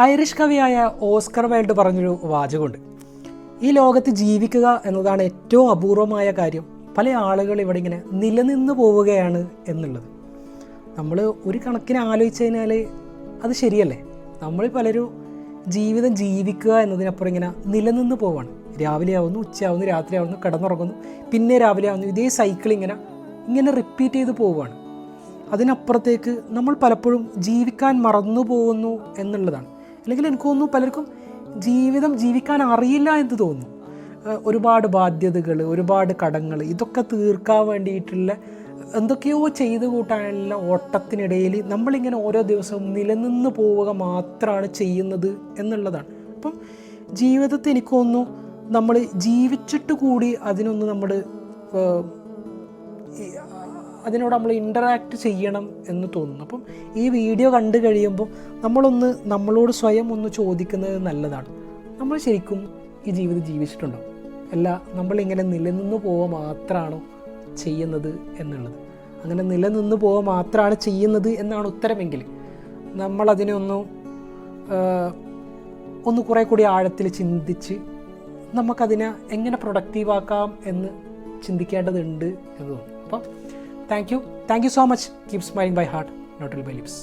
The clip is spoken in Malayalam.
ഐറിഷ് കവിയായ ഓസ്കർ വൈൽഡ് പറഞ്ഞൊരു വാചകമുണ്ട്. ഈ ലോകത്ത് ജീവിക്കുക എന്നതാണ് ഏറ്റവും അപൂർവമായ കാര്യം. പല ആളുകൾ ഇവിടെ ഇങ്ങനെ നിലനിന്ന് പോവുകയാണ് എന്നുള്ളത്. നമ്മൾ ഒരു കണക്കിന് ആലോചിച്ച് കഴിഞ്ഞാൽ അത് ശരിയല്ലേ? നമ്മൾ പലരും ജീവിതം ജീവിക്കുക എന്നതിനപ്പുറം ഇങ്ങനെ നിലനിന്ന് പോവാണ്. രാവിലെ ആവുന്നു, ഉച്ചയാവുന്നു, രാത്രിയാവുന്നു, കിടന്നുറങ്ങുന്നു, പിന്നെ രാവിലെ ആവുന്നു. ഇതേ സൈക്കിൾ ഇങ്ങനെ റിപ്പീറ്റ് ചെയ്ത് പോവുകയാണ്. അതിനപ്പുറത്തേക്ക് നമ്മൾ പലപ്പോഴും ജീവിക്കാൻ മറന്നു പോകുന്നു എന്നുള്ളതാണ്. അല്ലെങ്കിൽ എനിക്ക് തോന്നുന്നു പലർക്കും ജീവിതം ജീവിക്കാൻ അറിയില്ല എന്ന് തോന്നുന്നു. ഒരുപാട് ബാധ്യതകൾ, ഒരുപാട് കടങ്ങൾ, ഇതൊക്കെ തീർക്കാൻ വേണ്ടിയിട്ടുള്ള എന്തൊക്കെയോ ചെയ്തു കൂട്ടാനുള്ള ഓട്ടത്തിനിടയിൽ നമ്മളിങ്ങനെ ഓരോ ദിവസവും നിലനിന്ന് പോവുക മാത്രമാണ് ചെയ്യുന്നത് എന്നുള്ളതാണ്. അപ്പം ജീവിതത്തെ എനിക്ക് തോന്നുന്നു നമ്മൾ ജീവിച്ചിട്ട് കൂടി അതിനോട് നമ്മൾ ഇൻ്ററാക്റ്റ് ചെയ്യണം എന്ന് തോന്നുന്നു. അപ്പം ഈ വീഡിയോ കണ്ടു കഴിയുമ്പോൾ നമ്മളോട് സ്വയം ഒന്ന് ചോദിക്കുന്നത് നല്ലതാണ്. നമ്മൾ ശരിക്കും ഈ ജീവിതം ജീവിച്ചിട്ടുണ്ടോ? അല്ല, നമ്മളിങ്ങനെ നിലനിന്ന് പോവുക മാത്രമാണോ ചെയ്യുന്നത് എന്നുള്ളത്. അങ്ങനെ നിലനിന്ന് പോവുക മാത്രമാണ് ചെയ്യുന്നത് എന്നാണ് ഉത്തരമെങ്കിൽ നമ്മളതിനെ ഒന്ന് കുറേ കൂടി ആഴത്തിൽ ചിന്തിച്ച് നമുക്കതിനെ എങ്ങനെ പ്രൊഡക്റ്റീവാക്കാം എന്ന് ചിന്തിക്കേണ്ടതുണ്ട് എന്ന് തോന്നുന്നു. അപ്പം thank you so much. Keep smiling by heart, not by lips.